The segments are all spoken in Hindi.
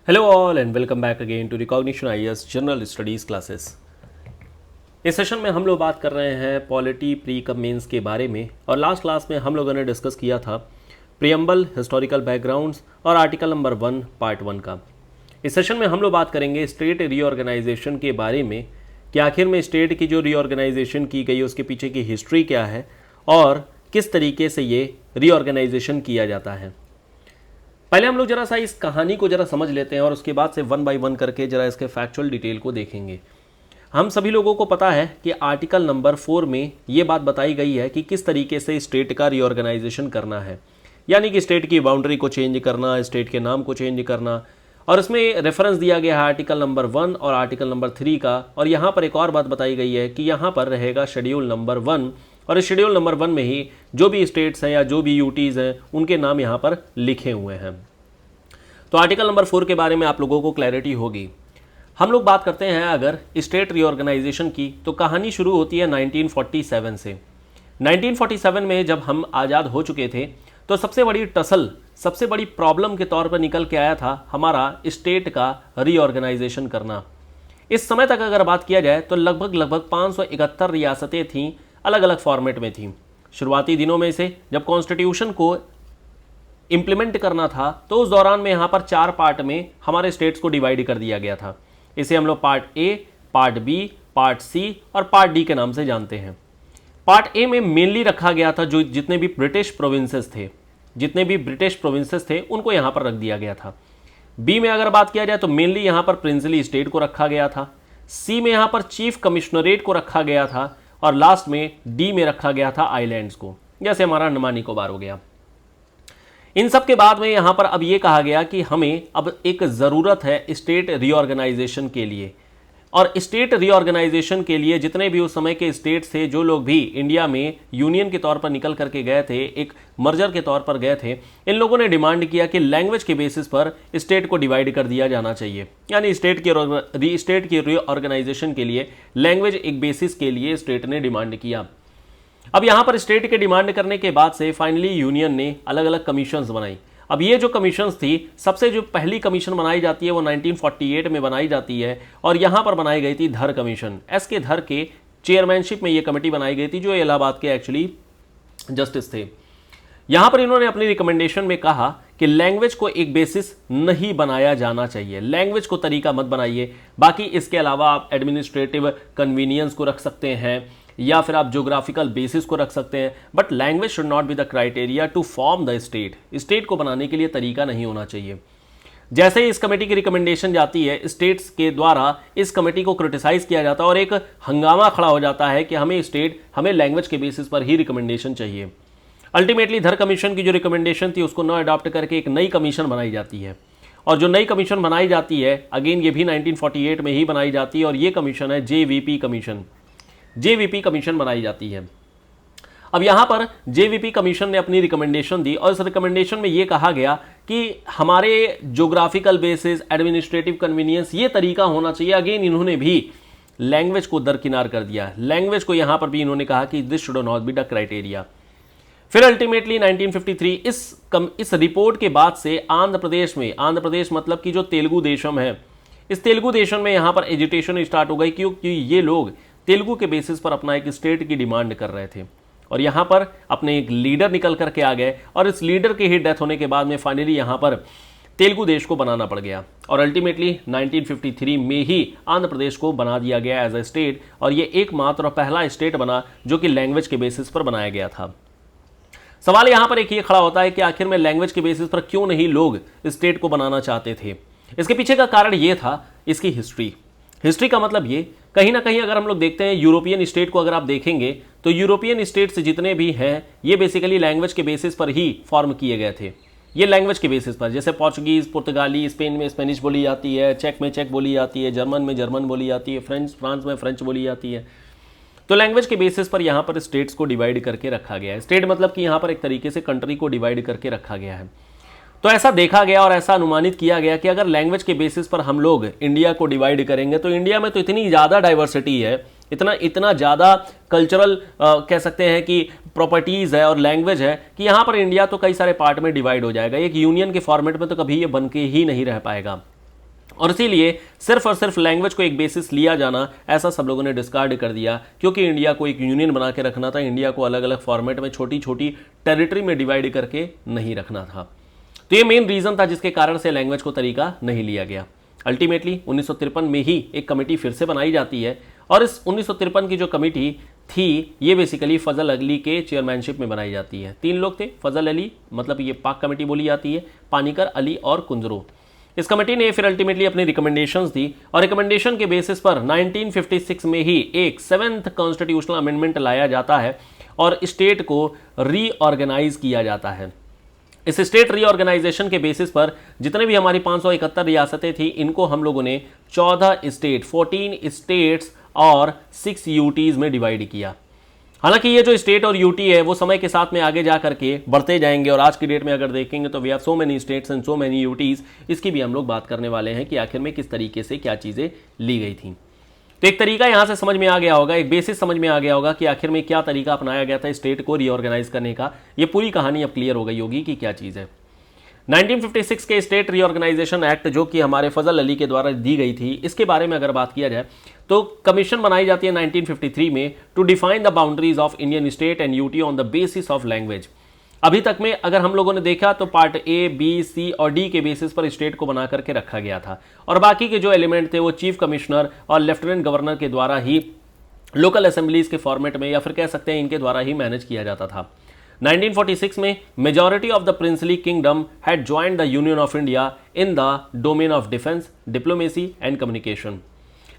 Hello all and welcome back again to Recognition IAS general studies classes. इस सेशन में हम लोग बात कर रहे हैं पॉलिटी प्री कम मेंस के बारे में। और लास्ट क्लास में हम लोगों ने डिस्कस किया था प्रियम्बल, हिस्टोरिकल बैकग्राउंड्स और आर्टिकल नंबर 1 पार्ट 1 का। इस सेशन में हम लोग बात करेंगे स्टेट रीऑर्गेनाइजेशन के बारे में कि आखिर में स्टेट की जो रीऑर्गेनाइजेशन की गई उसके पीछे की हिस्ट्री क्या है और किस तरीके से ये रीऑर्गेनाइजेशन किया जाता है। पहले हम लोग जरा सा इस कहानी को जरा समझ लेते हैं और उसके बाद से वन बाय वन करके जरा इसके फैक्चुअल डिटेल को देखेंगे। हम सभी लोगों को पता है कि आर्टिकल नंबर 4 में ये बात बताई गई है कि किस तरीके से स्टेट का रीऑर्गेनाइजेशन करना है, यानी कि स्टेट की बाउंड्री को चेंज करना, स्टेट के नाम को चेंज करना। और इसमें रेफरेंस दिया गया है आर्टिकल नंबर 1 और आर्टिकल नंबर 3 का। और यहाँ पर एक और बात बताई गई है कि यहाँ पर रहेगा शेड्यूल नंबर 1 और इस शेड्यूल नंबर 1 में ही जो भी स्टेट्स हैं या जो भी यूटीज़ हैं उनके नाम यहाँ पर लिखे हुए हैं। तो आर्टिकल नंबर 4 के बारे में आप लोगों को क्लैरिटी होगी। हम लोग बात करते हैं अगर स्टेट रीऑर्गेनाइजेशन की, तो कहानी शुरू होती है 1947 से। 1947 में जब हम आज़ाद हो चुके थे तो सबसे बड़ी टसल, सबसे बड़ी प्रॉब्लम के तौर पर निकल के आया था हमारा स्टेट का रीऑर्गेनाइजेशन करना। इस समय तक अगर बात किया जाए तो लगभग 571 रियासतें थीं, अलग अलग फॉर्मेट में थीं। शुरुआती दिनों में से जब कॉन्स्टिट्यूशन को इम्प्लीमेंट करना था तो उस दौरान में यहाँ पर 4 पार्ट में हमारे स्टेट्स को डिवाइड कर दिया गया था। इसे हम लोग part A, part B, part C और पार्ट डी के नाम से जानते हैं। पार्ट ए में मेनली रखा गया था जो जितने भी ब्रिटिश प्रोविंसेस थे उनको यहाँ पर रख दिया गया था। बी में अगर बात किया जाए तो मेनली यहाँ पर प्रिंसली स्टेट को रखा गया था। सी में यहाँ पर चीफ कमिश्नरेट को रखा गया था और लास्ट में डी में रखा गया था आइलैंड्स को, जैसे हमारा अंडमान निकोबार हो गया। इन सब के बाद में यहाँ पर अब ये कहा गया कि हमें अब एक ज़रूरत है स्टेट रीऑर्गेनाइजेशन के लिए। और स्टेट रीऑर्गेनाइजेशन के लिए जितने भी उस समय के स्टेट्स थे, जो लोग भी इंडिया में यूनियन के तौर पर निकल करके गए थे, एक मर्जर के तौर पर गए थे, इन लोगों ने डिमांड किया कि लैंग्वेज के बेसिस पर स्टेट को डिवाइड कर दिया जाना चाहिए। यानी स्टेट की रीऑर्गेनाइजेशन के लिए लैंग्वेज एक बेसिस के लिए स्टेट ने डिमांड किया। अब यहाँ पर स्टेट के डिमांड करने के बाद से फाइनली यूनियन ने अलग अलग कमीशंस बनाई। अब ये जो कमीशंस थी, सबसे जो पहली कमीशन बनाई जाती है वो 1948 में बनाई जाती है और यहाँ पर बनाई गई थी धर कमीशन। एस.के. धर के चेयरमैनशिप में ये कमेटी बनाई गई थी, जो इलाहाबाद के एक्चुअली जस्टिस थे। यहाँ पर इन्होंने अपनी रिकमेंडेशन में कहा कि लैंग्वेज को एक बेसिस नहीं बनाया जाना चाहिए, लैंग्वेज को तरीका मत बनाइए। बाकी इसके अलावा आप एडमिनिस्ट्रेटिव कन्वीनियंस को रख सकते हैं या फिर आप ज्योग्राफिकल बेसिस को रख सकते हैं, but language should not be the criteria to form the state. State को बनाने के लिए तरीका नहीं होना चाहिए। जैसे ही इस कमेटी की रिकमेंडेशन जाती है, स्टेट्स के द्वारा इस कमेटी को क्रिटिसाइज किया जाता है और एक हंगामा खड़ा हो जाता है कि हमें लैंग्वेज के बेसिस पर ही रिकमेंडेशन चाहिए। अल्टीमेटली धर कमीशन की जो रिकमेंडेशन थी उसको न अडॉप्ट करके एक नई कमीशन बनाई जाती है। और जो नई कमीशन बनाई जाती है, अगेन ये भी 1948 में ही बनाई जाती है और ये कमीशन है जेवीपी कमीशन बनाई जाती है। अब यहाँ पर जेवीपी कमीशन ने अपनी रिकमेंडेशन दी और इस रिकमेंडेशन में ये कहा गया कि हमारे ज्योग्राफिकल बेसिस, एडमिनिस्ट्रेटिव कन्वीनियंस, ये तरीका होना चाहिए। अगेन इन्होंने भी लैंग्वेज को दरकिनार कर दिया। लैंग्वेज को यहाँ पर भी इन्होंने कहा कि this should not be the criteria. फिर अल्टीमेटली 1953 इस रिपोर्ट के बाद से आंध्र प्रदेश मतलब कि जो तेलुगु देशम है, इस तेलुगु देशम में यहाँ पर एजिटेशन स्टार्ट हो गई, क्योंकि ये लोग तेलुगु के बेसिस पर अपना एक स्टेट की डिमांड कर रहे थे और यहाँ पर अपने एक लीडर निकल करके आ गए और इस लीडर की ही डेथ होने के बाद में फाइनली यहाँ पर तेलुगु देश को बनाना पड़ गया और अल्टीमेटली 1953 में ही आंध्र प्रदेश को बना दिया गया एज ए स्टेट और ये एकमात्र और पहला स्टेट बना जो कि लैंग्वेज के बेसिस पर बनाया गया था। सवाल यहाँ पर एक ये खड़ा होता है कि आखिर में लैंग्वेज के बेसिस पर क्यों नहीं लोग स्टेट को बनाना चाहते थे। इसके पीछे का कारण ये था इसकी हिस्ट्री का मतलब ये, कहीं ना कहीं अगर हम लोग देखते हैं यूरोपियन स्टेट को, अगर आप देखेंगे तो यूरोपियन स्टेट्स जितने भी हैं ये बेसिकली लैंग्वेज के बेसिस पर ही फॉर्म किए गए थे। ये लैंग्वेज के बेसिस पर, जैसे पोर्चुगीज़, पुर्तगाली, स्पेन में स्पेनिश बोली जाती है, चेक में चेक बोली जाती है, जर्मन में जर्मन बोली जाती है, फ्रांस में फ्रेंच बोली जाती है। तो लैंग्वेज के बेसिस पर यहाँ पर स्टेट्स को डिवाइड करके रखा गया है। स्टेट मतलब कि यहाँ पर एक तरीके से कंट्री को डिवाइड करके रखा गया है। तो ऐसा देखा गया और ऐसा अनुमानित किया गया कि अगर लैंग्वेज के बेसिस पर हम लोग इंडिया को डिवाइड करेंगे तो इंडिया में तो इतनी ज़्यादा डाइवर्सिटी है, इतना ज़्यादा कल्चरल कह सकते हैं कि प्रॉपर्टीज़ है और लैंग्वेज है कि यहाँ पर इंडिया तो कई सारे पार्ट में डिवाइड हो जाएगा। एक यूनियन के फॉर्मेट में तो कभी ये बन के ही नहीं रह पाएगा। और इसीलिए सिर्फ और सिर्फ लैंग्वेज को एक बेसिस लिया जाना, ऐसा सब लोगों ने डिस्कार्ड कर दिया, क्योंकि इंडिया को एक यूनियन बना के रखना था। इंडिया को अलग अलग फॉर्मेट में छोटी छोटी टेरिटरी में डिवाइड करके नहीं रखना था। तो ये मेन रीजन था जिसके कारण से लैंग्वेज को तरीका नहीं लिया गया। अल्टीमेटली 1953 में ही एक कमेटी फिर से बनाई जाती है, और इस 1953 की जो कमेटी थी ये बेसिकली फजल अली के चेयरमैनशिप में बनाई जाती है। 3 लोग थे, फजल अली, मतलब ये पाक कमेटी बोली जाती है, पानीकर, अली और कुंजरो। इस कमेटी ने फिर अल्टीमेटली अपनी रिकमेंडेशंस दी, और रिकमेंडेशन के बेसिस पर 1956 में ही एक 7th कॉन्स्टिट्यूशनल अमेंडमेंट लाया जाता है और स्टेट को रीऑर्गेनाइज किया जाता है। इस स्टेट रीऑर्गेनाइजेशन के बेसिस पर जितने भी हमारी 571 रियासतें थी, इनको हम लोगों ने 14 स्टेट्स और 6 यूटीज में डिवाइड किया। हालांकि ये जो स्टेट और यूटी है वो समय के साथ में आगे जा करके बढ़ते जाएंगे, और आज की डेट में अगर देखेंगे तो we have so many states and so many UTs. इसकी भी हम लोग बात करने वाले हैं कि आखिर में किस तरीके से क्या चीज़ें ली गई थी। तो एक तरीका यहां से समझ में आ गया होगा, एक बेसिस समझ में आ गया होगा कि आखिर में क्या तरीका अपनाया गया था स्टेट को रीऑर्गेनाइज करने का। ये पूरी कहानी अब क्लियर हो गई होगी कि क्या चीज़ है। 1956 के स्टेट रीऑर्गेनाइजेशन एक्ट जो कि हमारे फजल अली के द्वारा दी गई थी, इसके बारे में अगर बात किया जाए तो कमीशन बनाई जाती है 1953 में to define the boundaries of Indian state and UT on the basis of language. अभी तक में अगर हम लोगों ने देखा तो पार्ट ए, बी, सी और डी के बेसिस पर स्टेट को बना करके रखा गया था, और बाकी के जो एलिमेंट थे वो चीफ कमिश्नर और लेफ्टिनेंट गवर्नर के द्वारा ही लोकल असेंबलीज के फॉर्मेट में, या फिर कह सकते हैं इनके द्वारा ही मैनेज किया जाता था। 1946 में majority of the princely kingdom had joined the union of India in the domain of defence, diplomacy and communication.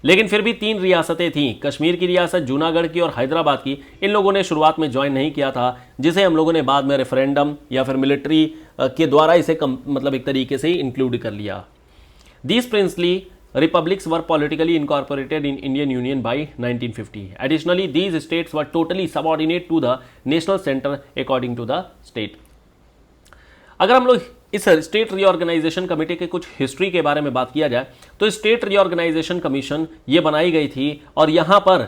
लेकिन फिर भी 3 रियासतें थीं, कश्मीर की रियासत, जूनागढ़ की और हैदराबाद की। इन लोगों ने शुरुआत में ज्वाइन नहीं किया था, जिसे हम लोगों ने बाद में रेफरेंडम या फिर मिलिट्री के द्वारा इसे मतलब एक तरीके से इंक्लूड कर लिया। These princely republics were politically incorporated in Indian Union by 1950. Additionally, these states were totally subordinate to the national center according to the state. अगर हम लोग इस स्टेट रीऑर्गेनाइजेशन कमेटी के कुछ हिस्ट्री के बारे में बात किया जाए तो स्टेट रीऑर्गेनाइजेशन कमीशन ये बनाई गई थी, और यहां पर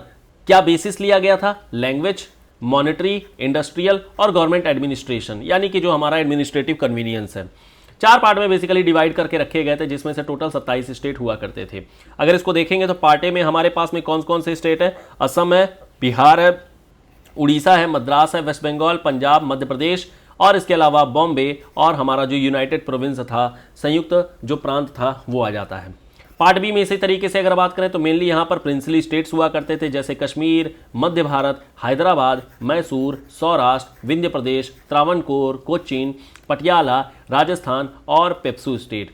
क्या बेसिस लिया गया था? लैंग्वेज, मॉनेटरी, इंडस्ट्रियल और गवर्नमेंट एडमिनिस्ट्रेशन, यानी कि जो हमारा एडमिनिस्ट्रेटिव कन्वीनियंस है। 4 पार्ट में बेसिकली डिवाइड करके रखे गए थे, जिसमें से टोटल 27 स्टेट हुआ करते थे। अगर इसको देखेंगे तो पार्ट ए में हमारे पास में कौन कौन से स्टेट है? असम है, बिहार है, उड़ीसा है, मद्रास है, वेस्ट बंगाल, पंजाब, मध्य प्रदेश, और इसके अलावा बॉम्बे और हमारा जो यूनाइटेड प्रोविंस था, संयुक्त जो प्रांत था, वो आ जाता है। पार्ट बी में इसी तरीके से अगर बात करें तो मेनली यहाँ पर प्रिंसली स्टेट्स हुआ करते थे, जैसे कश्मीर, मध्य भारत, हैदराबाद, मैसूर, सौराष्ट्र, विंध्य प्रदेश, त्रावणकोर, कोचीन, पटियाला, राजस्थान और पेप्सू स्टेट।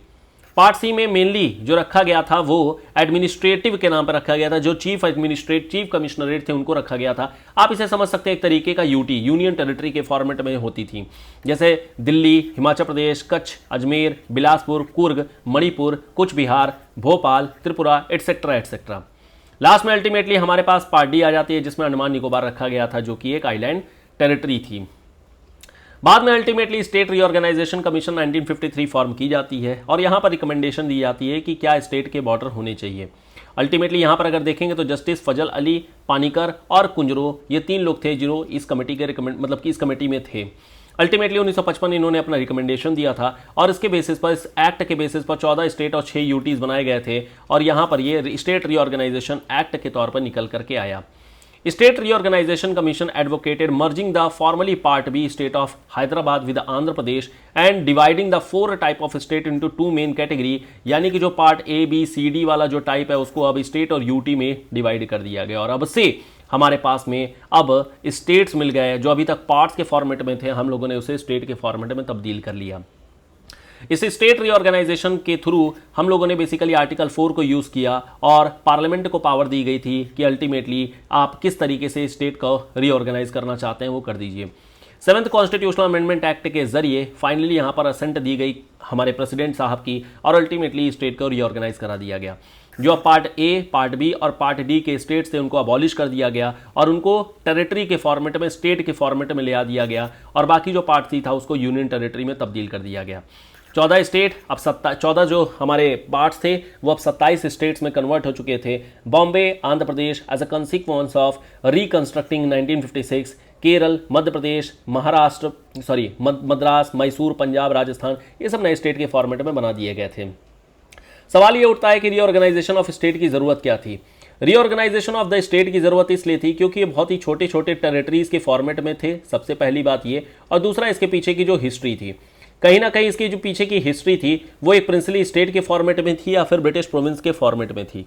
पार्ट सी में मेनली जो रखा गया था वो एडमिनिस्ट्रेटिव के नाम पर रखा गया था, जो चीफ कमिश्नरेट थे उनको रखा गया था। आप इसे समझ सकते हैं एक तरीके का यूटी, यूनियन टेरिटरी के फॉर्मेट में होती थी, जैसे दिल्ली, हिमाचल प्रदेश, कच्छ, अजमेर, बिलासपुर, कुर्ग, मणिपुर, कुछ Bihar, Bhopal, Tripura etcetera etcetera. Last में अल्टीमेटली हमारे पास पार्ट डी आ जाती है, जिसमें अंडमान निकोबार रखा गया था, जो कि एक आइलैंड टेरिटरी थी। बाद में ultimately state reorganisation commission 1953 form की जाती है, और यहाँ पर रिकमेंडेशन दी जाती है कि क्या स्टेट के बॉर्डर होने चाहिए। अल्टीमेटली यहाँ पर अगर देखेंगे तो जस्टिस फजल अली, पानीकर और कुंजरो, ये 3 लोग थे जो इस कमेटी के मतलब कि इस कमेटी में थे। अल्टीमेटली 1955 इन्होंने अपना रिकमेंडेशन दिया था, और इसके बेसिस पर, इस एक्ट के बेसिस पर 14 स्टेट और 6 यूटीज बनाए गए थे, और यहाँ पर ये स्टेट रीऑर्गेनाइजेशन एक्ट के तौर पर निकल करके आया। State Reorganization Commission advocated merging the formerly Part B state of Hyderabad with Andhra Pradesh and dividing the 4 type of state into 2 main category, यानी कि जो part A, B, C, D वाला जो टाइप है उसको अब स्टेट और यूटी में डिवाइड कर दिया गया, और अब से हमारे पास में अब स्टेट्स मिल गए। जो अभी तक पार्ट्स के फॉर्मेट में थे, हम लोगों ने उसे स्टेट के फॉर्मेट में तब्दील कर लिया। इस स्टेट रीऑर्गेनाइजेशन के थ्रू हम लोगों ने बेसिकली आर्टिकल 4 को यूज़ किया, और पार्लियामेंट को पावर दी गई थी कि अल्टीमेटली आप किस तरीके से स्टेट को रीऑर्गेनाइज करना चाहते हैं वो कर दीजिए। 7th कॉन्स्टिट्यूशनल अमेंडमेंट एक्ट के जरिए फाइनली यहाँ पर असेंट दी गई हमारे प्रेसिडेंट साहब की, और अल्टीमेटली स्टेट को रीऑर्गेनाइज करा दिया गया। जो पार्ट ए, पार्ट बी और पार्ट डी के स्टेट्स थे उनको अबॉलिश कर दिया गया, और उनको टेरिटरी के फॉर्मेट में, स्टेट के फॉर्मेट में ले आ दिया गया, और बाकी जो पार्ट सी था उसको यूनियन टेरिटरी में तब्दील कर दिया गया। 14 स्टेट अब 14 जो हमारे पार्ट्स थे वो अब 27 स्टेट्स में कन्वर्ट हो चुके थे। Bombay, Andhra Pradesh as a consequence of reconstructing 1956, Kerala, Madhya Pradesh, Maharashtra, Madras, Mysore, Punjab, Rajasthan, ये सब नए स्टेट के फॉर्मेट में बना दिए गए थे। सवाल ये उठता है कि रीऑर्गेनाइजेशन ऑफ स्टेट की ज़रूरत क्या थी। रीऑर्गेनाइजेशन ऑफ द स्टेट की ज़रूरत इसलिए थी क्योंकि ये बहुत ही छोटे छोटे टेरिटरीज़ के फॉर्मेट में थे, सबसे पहली बात ये, और दूसरा इसके पीछे की जो हिस्ट्री थी, कहीं ना कहीं इसकी जो पीछे की हिस्ट्री थी वो एक प्रिंसली स्टेट के फॉर्मेट में थी या फिर ब्रिटिश प्रोविंस के फॉर्मेट में थी।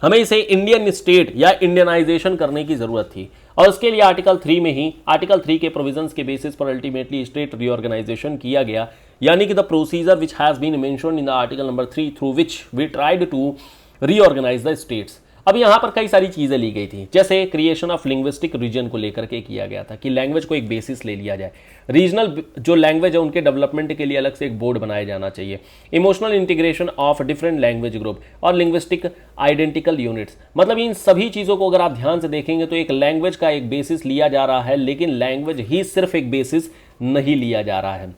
हमें इसे इंडियन स्टेट या इंडियनाइजेशन करने की ज़रूरत थी, और उसके लिए आर्टिकल 3 में ही, आर्टिकल 3 के प्रोविजंस के बेसिस पर अल्टीमेटली स्टेट रीऑर्गेनाइजेशन किया गया, यानी कि the procedure which has been mentioned in the article number 3 through which we tried to reorganise the states. अब यहाँ पर कई सारी चीज़ें ली गई थी, जैसे क्रिएशन ऑफ लिंग्विस्टिक रीजन को लेकर के किया गया था कि लैंग्वेज को एक बेसिस ले लिया जाए, रीजनल जो लैंग्वेज है उनके डेवलपमेंट के लिए अलग से एक बोर्ड बनाया जाना चाहिए, emotional integration of different language group और लिंग्विस्टिक आइडेंटिकल यूनिट्स। मतलब इन सभी चीज़ों को अगर आप ध्यान से देखेंगे तो एक लैंग्वेज का एक बेसिस लिया जा रहा है, लेकिन लैंग्वेज ही सिर्फ एक बेसिस नहीं लिया जा रहा है।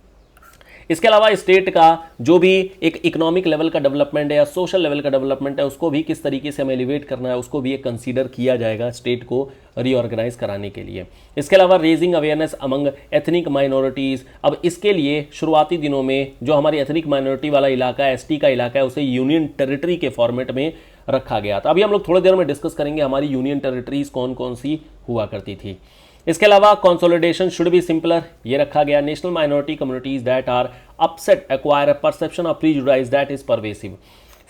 इसके अलावा स्टेट का जो भी एक इकोनॉमिक लेवल का डेवलपमेंट है या सोशल लेवल का डेवलपमेंट है उसको भी किस तरीके से हमें एलिवेट करना है, उसको भी एक कंसीडर किया जाएगा स्टेट को रीऑर्गेनाइज कराने के लिए। इसके अलावा raising awareness among ethnic minorities. अब इसके लिए शुरुआती दिनों में जो हमारी एथनिक माइनॉरिटी वाला इलाका है, एसटी का इलाका है, उसे यूनियन टेरिटरी के फॉर्मेट में रखा गया था। अभी हम लोग थोड़ी देर में डिस्कस करेंगे हमारी यूनियन टेरिटरीज कौन कौन सी हुआ करती थी। इसके अलावा कंसोलिडेशन शुड बी सिंपलर, ये रखा गया। National minority communities that are upset acquire a perception of prejudice that is pervasive.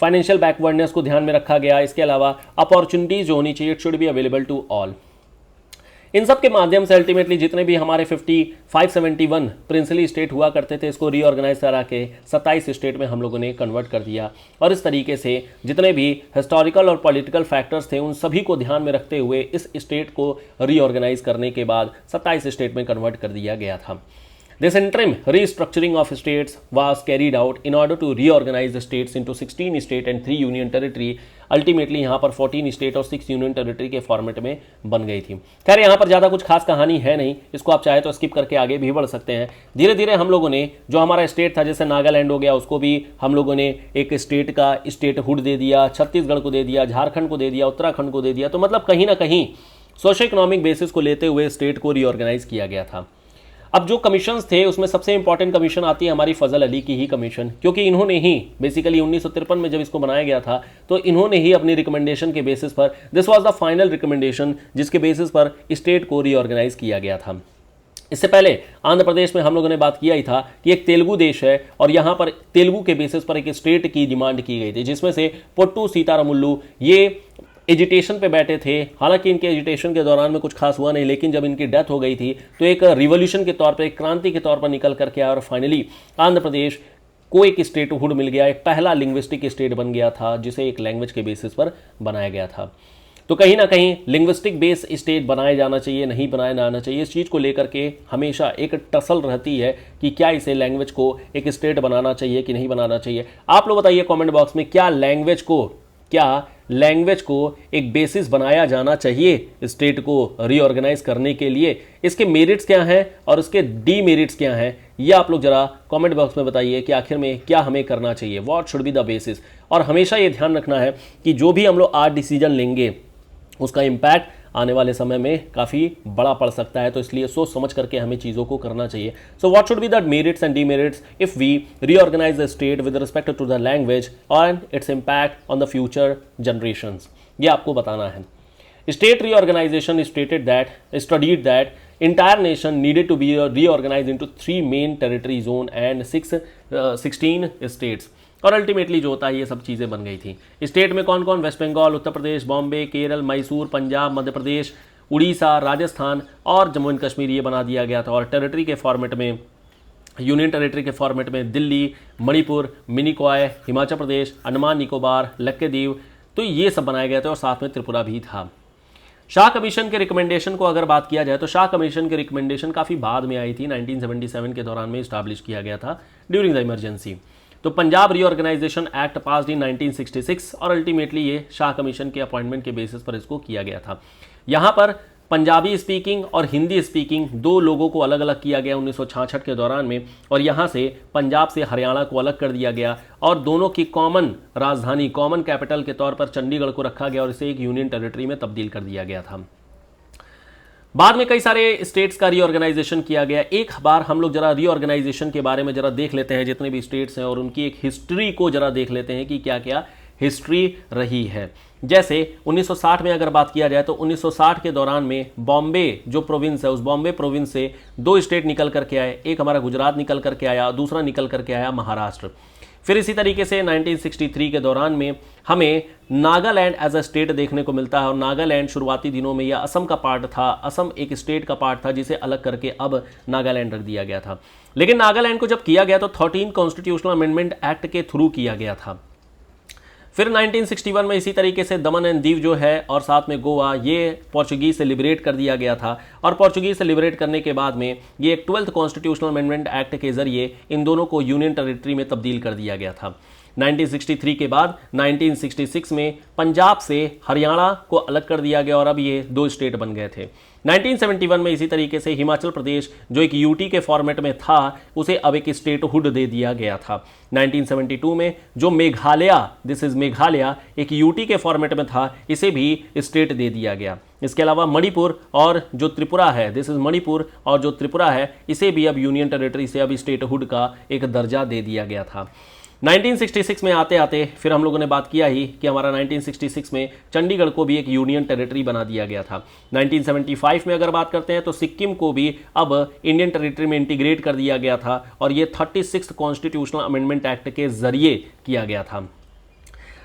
Financial backwardness को ध्यान में रखा गया। इसके अलावा अपॉर्चुनिटीज जो होनी चाहिए it should be available to all. इन सब के माध्यम से अल्टीमेटली जितने भी हमारे 571 प्रिंसली स्टेट हुआ करते थे इसको रीऑर्गेनाइज करा के 27 स्टेट में हम लोगों ने कन्वर्ट कर दिया, और इस तरीके से जितने भी हिस्टोरिकल और पॉलिटिकल फैक्टर्स थे उन सभी को ध्यान में रखते हुए इस स्टेट को रीऑर्गेनाइज करने के बाद 27 स्टेट में कन्वर्ट कर दिया गया था। This interim restructuring of states was carried out in order to reorganize the states into 16 state and 3 union territory. Ultimately यहाँ पर 14 स्टेट और 6 यूनियन टेरिटरी के फॉर्मेट में बन गई थी। खैर यहाँ पर ज़्यादा कुछ खास कहानी है नहीं, इसको आप चाहे तो स्किप करके आगे भी बढ़ सकते हैं। धीरे धीरे हम लोगों ने जो हमारा स्टेट था, जैसे नागालैंड हो गया, उसको भी हम लोगों ने एक स्टेट का स्टेटहुड दे दिया, छत्तीसगढ़ को दे दिया, झारखंड को दे दिया, उत्तराखंड को दे दिया। तो मतलब कहीं ना कहीं सोशो इकोनॉमिक बेसिस को लेते हुए स्टेट को रीऑर्गेनाइज किया गया था। अब जो कमीशंस थे उसमें सबसे इंपॉर्टेंट कमीशन आती है हमारी फजल अली की ही कमीशन, क्योंकि इन्होंने ही बेसिकली 1953 में जब इसको बनाया गया था तो इन्होंने ही अपनी रिकमेंडेशन के बेसिस पर, this was the final recommendation जिसके बेसिस पर स्टेट को रीऑर्गेनाइज किया गया था। इससे पहले आंध्र प्रदेश में हम लोगों ने बात किया ही था कि एक तेलुगु देश है और यहाँ पर तेलुगु के बेसिस पर एक स्टेट की डिमांड की गई थी, जिसमें से पोट्टू सीतारामुल्लू ये एजिटेशन पे बैठे थे। हालांकि इनके एजिटेशन के दौरान में कुछ खास हुआ नहीं, लेकिन जब इनकी डेथ हो गई थी तो एक रिवॉल्यूशन के तौर पे, एक क्रांति के तौर पर निकल करके आया और फाइनली आंध्र प्रदेश को एक स्टेटहुड मिल गया, एक पहला लिंग्विस्टिक स्टेट बन गया था जिसे एक लैंग्वेज के बेसिस पर बनाया गया था। तो कहीं ना कहीं लिंग्विस्टिक बेस स्टेट बनाया जाना चाहिए, नहीं बनाया जाना चाहिए, इस चीज़ को लेकर के हमेशा एक टसल रहती है कि क्या इसे लैंग्वेज को एक स्टेट बनाना चाहिए कि नहीं बनाना चाहिए। आप लोग बताइए कमेंट बॉक्स में, क्या लैंग्वेज को एक बेसिस बनाया जाना चाहिए स्टेट को रीऑर्गेनाइज करने के लिए? इसके मेरिट्स क्या हैं और उसके डीमेरिट्स क्या हैं, ये आप लोग जरा कमेंट बॉक्स में बताइए कि आखिर में क्या हमें करना चाहिए, what should be the basis. और हमेशा ये ध्यान रखना है कि जो भी हम लोग आज डिसीजन लेंगे उसका इम्पैक्ट आने वाले समय में काफ़ी बड़ा पड़ सकता है, तो इसलिए सोच समझ करके हमें चीज़ों को करना चाहिए। So what should be the merits and demerits if we reorganise the state with respect to the language and its impact on the future generations, ये आपको बताना है। State reorganisation studied that entire nation needed to be reorganized into 3 main territory zone and 16 states। और अल्टीमेटली जो होता है ये सब चीज़ें बन गई थी। स्टेट में कौन कौन? वेस्ट बंगाल, उत्तर प्रदेश, बॉम्बे, केरल, मैसूर, पंजाब, मध्य प्रदेश, उड़ीसा, राजस्थान और जम्मू एंड कश्मीर, ये बना दिया गया था। और टेरिटरी के फॉर्मेट में, यूनियन टेरिटरी के फॉर्मेट में दिल्ली, मणिपुर, मिनिकॉय, हिमाचल प्रदेश, अंडमान निकोबार, लक्षद्वीप, तो ये सब बनाया गया था और साथ में त्रिपुरा भी था। शाह कमीशन के रिकमेंडेशन को अगर बात किया जाए तो शाह कमीशन की रिकमेंडेशन काफ़ी बाद में आई थी, 1977 के दौरान में इस्टाब्लिश किया गया था ड्यूरिंग द इमरजेंसी। तो Punjab reorganisation act passed in 1966 और अल्टीमेटली ये शाह कमीशन के अपॉइंटमेंट के बेसिस पर इसको किया गया था। यहाँ पर पंजाबी स्पीकिंग और हिंदी स्पीकिंग दो लोगों को अलग अलग किया गया 1966 के दौरान में, और यहाँ से पंजाब से हरियाणा को अलग कर दिया गया और दोनों की कॉमन राजधानी, कॉमन कैपिटल के तौर पर चंडीगढ़ को रखा गया और इसे एक यूनियन टेरिटरी में तब्दील कर दिया गया था। बाद में कई सारे स्टेट्स का रीऑर्गेनाइजेशन किया गया। एक बार हम लोग जरा रीऑर्गेनाइजेशन के बारे में जरा देख लेते हैं, जितने भी स्टेट्स हैं, और उनकी एक हिस्ट्री को जरा देख लेते हैं कि क्या क्या हिस्ट्री रही है। जैसे 1960 में अगर बात किया जाए तो 1960 के दौरान में बॉम्बे जो प्रोविंस है, उस बॉम्बे प्रोविंस से दो स्टेट निकल करके आए। एक हमारा गुजरात निकल करके आया, दूसरा निकल करके आया महाराष्ट्र। फिर इसी तरीके से 1963 के दौरान में हमें नागालैंड एज अ स्टेट देखने को मिलता है। और नागालैंड शुरुआती दिनों में यह असम का पार्ट था, असम एक स्टेट का पार्ट था जिसे अलग करके अब नागालैंड रख दिया गया था। लेकिन नागालैंड को जब किया गया तो 13 कॉन्स्टिट्यूशनल अमेंडमेंट एक्ट के थ्रू किया गया था। फिर 1961 में इसी तरीके से दमन एंड दीव जो है और साथ में गोवा, ये पोर्चुगीज से लिबरेट कर दिया गया था। और पोर्चुगीज से लिबरेट करने के बाद में ये एक 12th कॉन्स्टिट्यूशनल अमेंडमेंट एक्ट के जरिए इन दोनों को यूनियन टेरिटरी में तब्दील कर दिया गया था। 1963 के बाद 1966 में पंजाब से हरियाणा को अलग कर दिया गया और अब ये दो स्टेट बन गए थे। 1971 में इसी तरीके से हिमाचल प्रदेश जो एक यूटी के फॉर्मेट में था उसे अब एक स्टेटहुड दे दिया गया था। 1972 में जो मेघालय, दिस इज मेघालय, एक यूटी के फॉर्मेट में था, इसे भी स्टेट दे दिया गया। इसके अलावा मणिपुर और जो त्रिपुरा है, दिस इज मणिपुर और जो त्रिपुरा है, इसे भी अब यूनियन टेरिटरी से अब स्टेटहुड का एक दर्जा दे दिया गया था। 1966 में आते आते फिर हम लोगों ने बात किया ही कि हमारा 1966 में चंडीगढ़ को भी एक यूनियन टेरिटरी बना दिया गया था। 1975 में अगर बात करते हैं तो सिक्किम को भी अब इंडियन टेरिटरी में इंटीग्रेट कर दिया गया था और ये 36 कॉन्स्टिट्यूशनल अमेंडमेंट एक्ट के जरिए किया गया था।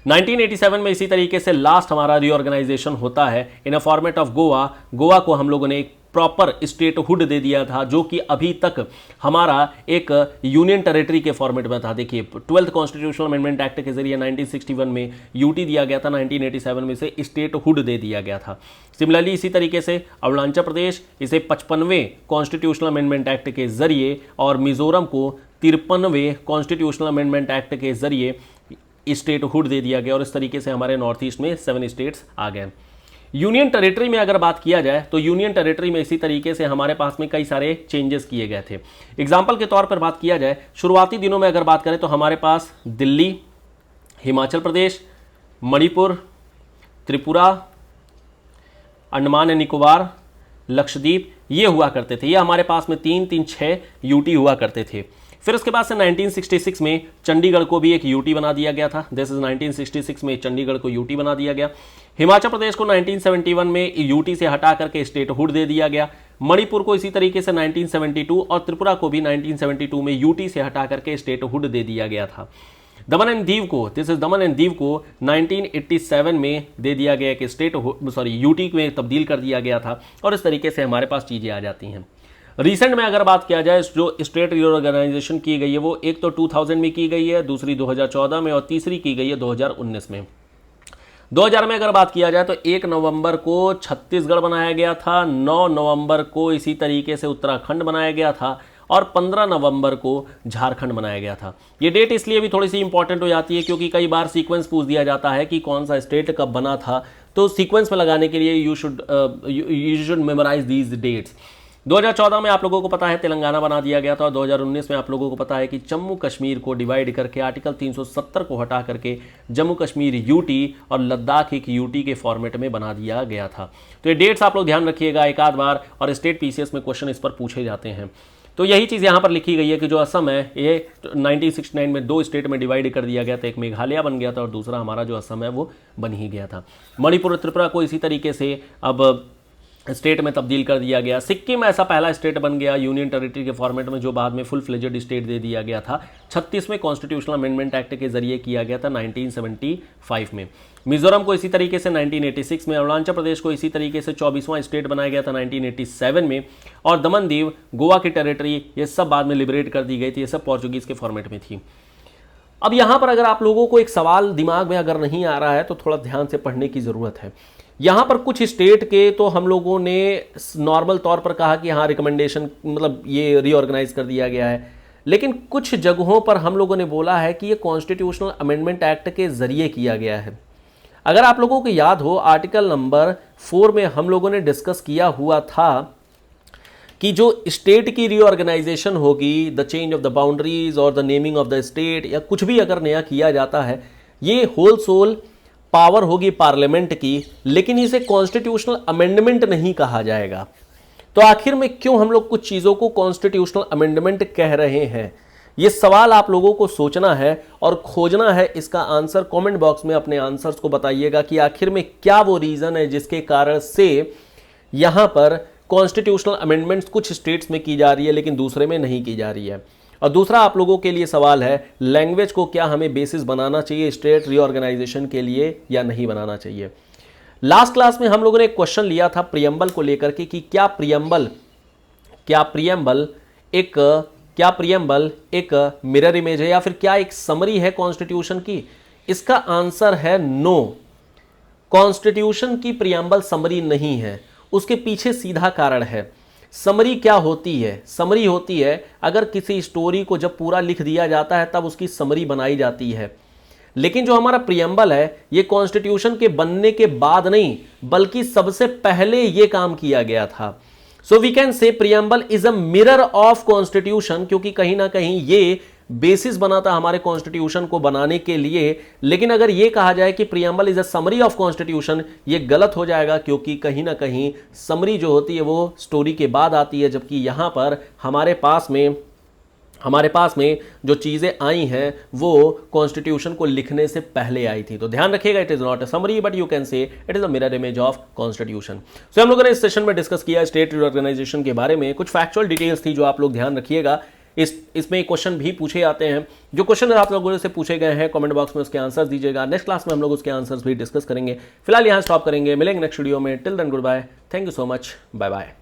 1987 में इसी तरीके से लास्ट हमारा रीऑर्गेनाइजेशन होता है in a format of Goa. Goa को हम लोगों ने एक प्रॉपर स्टेटहुड दे दिया था जो कि अभी तक हमारा एक यूनियन टेरिटरी के फॉर्मेट में था। देखिए 12th कॉन्स्टिट्यूशनल अमेंडमेंट एक्ट के जरिए 1961 में यूटी दिया गया था, 1987 में इसे स्टेटहुड दे दिया गया था। सिमिलरली इसी तरीके से अरुणाचल प्रदेश इसे 55वें कॉन्स्टिट्यूशनल अमेंडमेंट एक्ट के जरिए और मिजोरम को 53वें कॉन्स्टिट्यूशनल अमेंडमेंट एक्ट के जरिए स्टेटहुड दे दिया गया और इस तरीके से हमारे नॉर्थ ईस्ट में 7 स्टेट्स आ गए। यूनियन टेरिटरी में अगर बात किया जाए तो यूनियन टेरिटरी में इसी तरीके से हमारे पास में कई सारे चेंजेस किए गए थे। एग्जाम्पल के तौर पर बात किया जाए, शुरुआती दिनों में अगर बात करें तो हमारे पास दिल्ली, हिमाचल प्रदेश, मणिपुर, त्रिपुरा, अंडमान एंड निकोबार, लक्षद्वीप ये हुआ करते थे। ये हमारे पास में 3-3-6 यूटी हुआ करते थे। फिर उसके बाद से 1966 में चंडीगढ़ को भी एक यूटी बना दिया गया था। दिस इज 1966 में चंडीगढ़ को यूटी बना दिया गया। हिमाचल प्रदेश को 1971 में यूटी से हटा करके स्टेटहुड दे दिया गया। मणिपुर को इसी तरीके से 1972 और त्रिपुरा को भी 1972 में यूटी से हटा करके स्टेटहुड दे दिया गया था। दमन एंड दीव को, this is Daman and Diu को 1987 में दे दिया गया कि यूटी में तब्दील कर दिया गया था और इस तरीके से हमारे पास चीजें आ जाती हैं। रिसेंट में अगर बात किया जाए जो स्टेट रीऑर्गेनाइजेशन की गई है वो एक तो 2000 में की गई है, दूसरी 2014 में और तीसरी की गई है 2019 में। 2000 में अगर बात किया जाए तो 1 नवंबर को छत्तीसगढ़ बनाया गया था, 9 नवंबर को इसी तरीके से उत्तराखंड बनाया गया था और 15 नवंबर को झारखंड बनाया गया था। ये डेट इसलिए भी थोड़ी सी इंपॉर्टेंट हो जाती है क्योंकि कई बार सीक्वेंस पूछ दिया जाता है कि कौन सा स्टेट कब बना था, तो सीक्वेंस में लगाने के लिए you should memorise these dates. 2014 में आप लोगों को पता है तेलंगाना बना दिया गया था और 2019 में आप लोगों को पता है कि जम्मू कश्मीर को डिवाइड करके आर्टिकल 370 को हटा करके जम्मू कश्मीर यूटी और लद्दाख एक यूटी के फॉर्मेट में बना दिया गया था। तो ये डेट्स आप लोग ध्यान रखिएगा एक आध बार, और स्टेट पीसीएस में क्वेश्चन इस पर पूछे जाते हैं। तो यही चीज़ यहाँ पर लिखी गई है कि जो असम है ये 1969 में 2 स्टेट में डिवाइड कर दिया गया था, एक मेघालय बन गया था और दूसरा हमारा जो असम है वो बन ही गया था। मणिपुर और त्रिपुरा को इसी तरीके से अब स्टेट में तब्दील कर दिया गया। सिक्किम ऐसा पहला स्टेट बन गया यूनियन टेरिटरी के फॉर्मेट में जो बाद में फुल फ्लेजेड स्टेट दे दिया गया था। 36वें कॉन्स्टिट्यूशनल अमेंडमेंट एक्ट के जरिए किया गया था 1975 में। मिजोरम को इसी तरीके से 1986 में, अरुणाचल प्रदेश को इसी तरीके से 24वां स्टेट बनाया गया था 1987 में, और दमन दीव, गोवा की टेरिटरी ये सब बाद में लिबरेट कर दी गई थी। ये सब पोर्चुगीज के फॉर्मेट में थी। अब यहाँ पर अगर आप लोगों को एक सवाल दिमाग में अगर नहीं आ रहा है तो थोड़ा ध्यान से पढ़ने की ज़रूरत है। यहाँ पर कुछ स्टेट के तो हम लोगों ने नॉर्मल तौर पर कहा कि हाँ रिकमेंडेशन मतलब ये रीऑर्गेनाइज कर दिया गया है, लेकिन कुछ जगहों पर हम लोगों ने बोला है कि ये कॉन्स्टिट्यूशनल अमेंडमेंट एक्ट के जरिए किया गया है। अगर आप लोगों को याद हो आर्टिकल नंबर 4 में हम लोगों ने डिस्कस किया हुआ था कि जो स्टेट की रीऑर्गेनाइजेशन होगी, the change of the boundaries और the naming of the state या कुछ भी अगर नया किया जाता है, ये होल सोल पावर होगी पार्लियामेंट की, लेकिन इसे कॉन्स्टिट्यूशनल अमेंडमेंट नहीं कहा जाएगा। तो आखिर में क्यों हम लोग कुछ चीजों को कॉन्स्टिट्यूशनल अमेंडमेंट कह रहे हैं, ये सवाल आप लोगों को सोचना है और खोजना है इसका आंसर। कमेंट बॉक्स में अपने आंसर्स को बताइएगा कि आखिर में क्या वो रीजन है जिसके कारण से यहां पर कॉन्स्टिट्यूशनल अमेंडमेंट्स कुछ स्टेट्स में की जा रही है लेकिन दूसरे में नहीं की जा रही है। और दूसरा आप लोगों के लिए सवाल है, लैंग्वेज को क्या हमें बेसिस बनाना चाहिए स्टेट रीऑर्गेनाइजेशन के लिए या नहीं बनाना चाहिए। लास्ट क्लास में हम लोगों ने एक क्वेश्चन लिया था प्रियम्बल को लेकर के कि क्या प्रियम्बल एक मिरर इमेज है या फिर क्या एक समरी है कॉन्स्टिट्यूशन की। इसका आंसर है नो, कॉन्स्टिट्यूशन की प्रियम्बल समरी नहीं है। उसके पीछे सीधा कारण है। समरी क्या होती है? समरी होती है अगर किसी स्टोरी को जब पूरा लिख दिया जाता है तब उसकी समरी बनाई जाती है। लेकिन जो हमारा प्रियम्बल है ये कॉन्स्टिट्यूशन के बनने के बाद नहीं बल्कि सबसे पहले ये काम किया गया था। So we can say preamble is a mirror of constitution, क्योंकि कहीं ना कहीं ये बेसिस बना था हमारे कॉन्स्टिट्यूशन को बनाने के लिए। लेकिन अगर ये कहा जाए कि preamble is a summary of constitution, ये गलत हो जाएगा, क्योंकि कहीं ना कहीं समरी जो होती है वो स्टोरी के बाद आती है, जबकि यहां पर हमारे पास में जो चीज़ें आई हैं वो कॉन्स्टिट्यूशन को लिखने से पहले आई थी। तो ध्यान रखिएगा, it is not a summary but you can say it is a mirror image of constitution. So हम लोगों ने इस सेशन में डिस्कस किया स्टेट रीऑर्गेनाइजेशन के बारे में। कुछ फैक्चुअल डिटेल्स थी जो आप लोग ध्यान रखिएगा। इसमें क्वेश्चन भी पूछे जाते हैं। जो क्वेश्चन आप लोगों से पूछे गए हैं कमेंट बॉक्स में उसके आंसर्स दीजिएगा। नेक्स्ट क्लास में हम लोग उसके आंसर्स भी डिस्कस करेंगे। फिलहाल यहाँ स्टॉप करेंगे, मिलेंगे नेक्स्ट वीडियो में। Till then goodbye, thank you so much, bye bye.